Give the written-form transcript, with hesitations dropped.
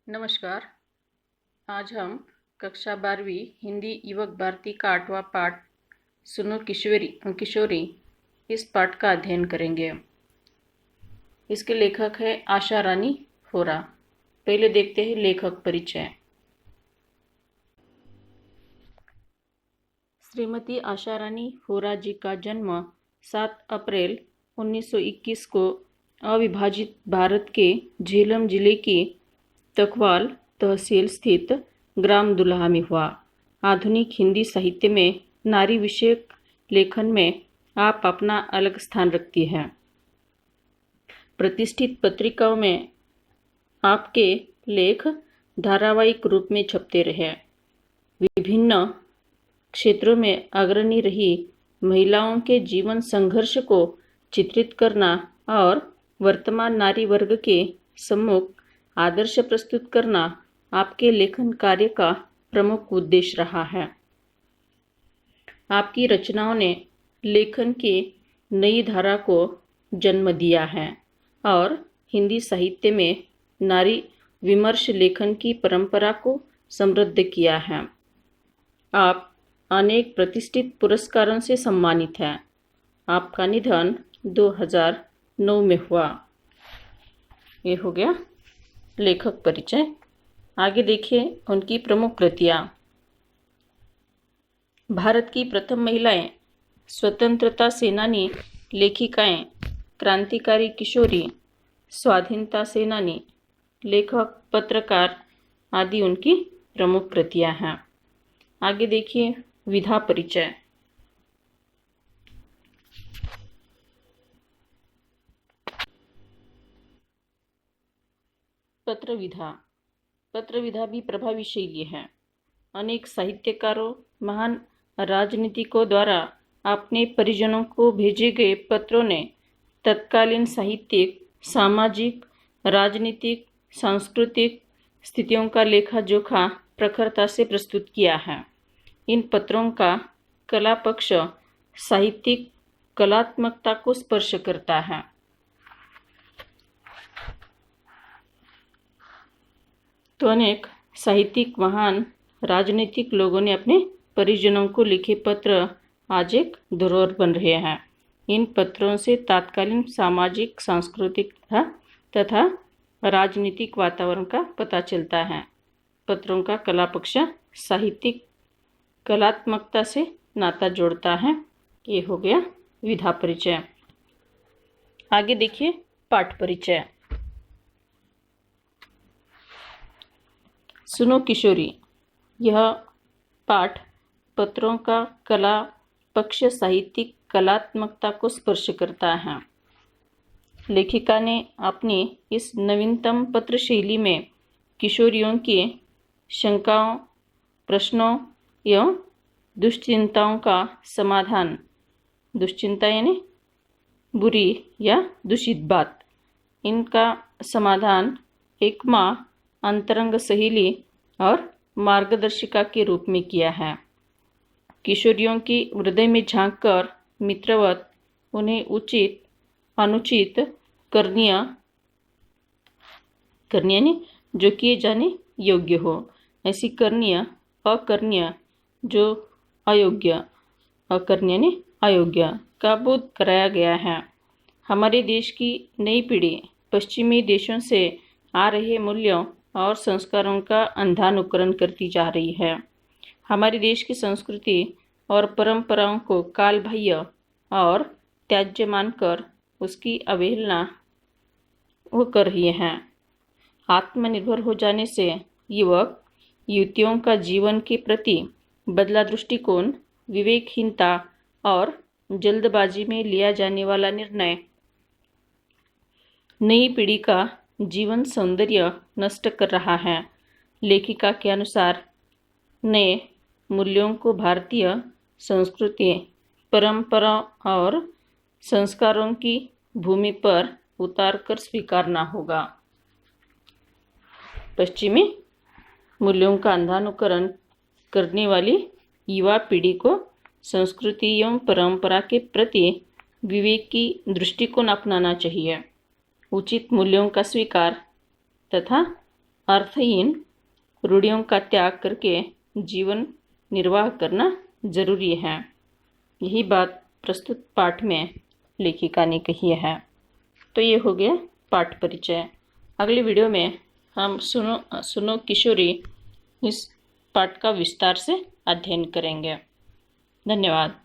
नमस्कार। आज हम कक्षा 12वीं हिंदी युवक भारती का 8वां पाठ सुनो किशोरी इस पाठ का अध्ययन करेंगे। इसके लेखक है आशा रानी होरा। पहले देखते हैं लेखक परिचय। श्रीमती आशा रानी होरा जी का जन्म 7 अप्रैल 1921 को अविभाजित भारत के झेलम जिले की तकवाल तहसील स्थित ग्राम दुल्हा में हुआ। आधुनिक हिंदी साहित्य में नारी विषयक लेखन में आप अपना अलग स्थान रखती हैं। प्रतिष्ठित पत्रिकाओं में आपके लेख धारावाहिक रूप में छपते रहे। विभिन्न क्षेत्रों में अग्रणी रही महिलाओं के जीवन संघर्ष को चित्रित करना और वर्तमान नारी वर्ग के सम्मुख आदर्श प्रस्तुत करना आपके लेखन कार्य का प्रमुख उद्देश्य रहा है। आपकी रचनाओं ने लेखन की नई धारा को जन्म दिया है और हिंदी साहित्य में नारी विमर्श लेखन की परंपरा को समृद्ध किया है। आप अनेक प्रतिष्ठित पुरस्कारों से सम्मानित हैं। आपका निधन 2009 में हुआ। ये हो गया लेखक परिचय। आगे देखिए उनकी प्रमुख कृतियाँ। भारत की प्रथम महिलाएं, स्वतंत्रता सेनानी, लेखिकाएं, क्रांतिकारी किशोरी, स्वाधीनता सेनानी, लेखक, पत्रकार आदि उनकी प्रमुख कृतियाँ हैं। आगे देखिए विधा परिचय। पत्र विधा भी प्रभावी शैली है। अनेक साहित्यकारों, महान राजनीतिकों द्वारा अपने परिजनों को भेजे गए पत्रों ने तत्कालीन साहित्यिक, सामाजिक, राजनीतिक, सांस्कृतिक स्थितियों का लेखा जोखा प्रखरता से प्रस्तुत किया है। इन पत्रों का कला पक्ष साहित्यिक कलात्मकता को स्पर्श करता है। तो अनेक साहित्यिक, महान राजनीतिक लोगों ने अपने परिजनों को लिखे पत्र आज एक धरोहर बन रहे हैं। इन पत्रों से तत्कालीन सामाजिक, सांस्कृतिक तथा राजनीतिक वातावरण का पता चलता है। पत्रों का कला पक्ष साहित्यिक कलात्मकता से नाता जोड़ता है। ये हो गया विधा परिचय। आगे देखिए पाठ परिचय। सुनो किशोरी। यह पाठ पत्रों का कला पक्ष साहित्यिक कलात्मकता को स्पर्श करता है। लेखिका ने अपनी इस नवीनतम पत्र शैली में किशोरियों की शंकाओं, प्रश्नों एवं दुश्चिंताओं का समाधान, दुश्चिंता यानी बुरी या दूषित बात, इनका समाधान एक माँ, अंतरंग सहेली और मार्गदर्शिका के रूप में किया है। किशोरियों की हृदय में झांककर मित्रवत उन्हें उचित, अनुचित, करणीय यानी जो किए जाने योग्य हो, ऐसी करणीय, अकरणीय जो अयोग्य, अकरणीय यानी अयोग्य का बोध कराया गया है। हमारे देश की नई पीढ़ी पश्चिमी देशों से आ रहे मूल्यों और संस्कारों का अंधानुकरण करती जा रही है। हमारे देश की संस्कृति और परंपराओं को कालबाह्य और त्याज्य मानकर उसकी अवहेलना वो कर रही हैं। आत्मनिर्भर हो जाने से युवक युवतियों का जीवन के प्रति बदला दृष्टिकोण, विवेकहीनता और जल्दबाजी में लिया जाने वाला निर्णय नई पीढ़ी का जीवन सौंदर्य नष्ट कर रहा है। लेखिका के अनुसार नए मूल्यों को भारतीय संस्कृति, परंपरा और संस्कारों की भूमि पर उतारकर स्वीकारना होगा। पश्चिमी मूल्यों का अंधानुकरण करने वाली युवा पीढ़ी को संस्कृति एवं परंपरा के प्रति विवेकी दृष्टिकोण अपनाना चाहिए। उचित मूल्यों का स्वीकार तथा अर्थहीन रूढ़ियों का त्याग करके जीवन निर्वाह करना जरूरी है। यही बात प्रस्तुत पाठ में लेखिका ने कही है। तो ये हो गया पाठ परिचय। अगली वीडियो में हम सुनो किशोरी इस पाठ का विस्तार से अध्ययन करेंगे। धन्यवाद।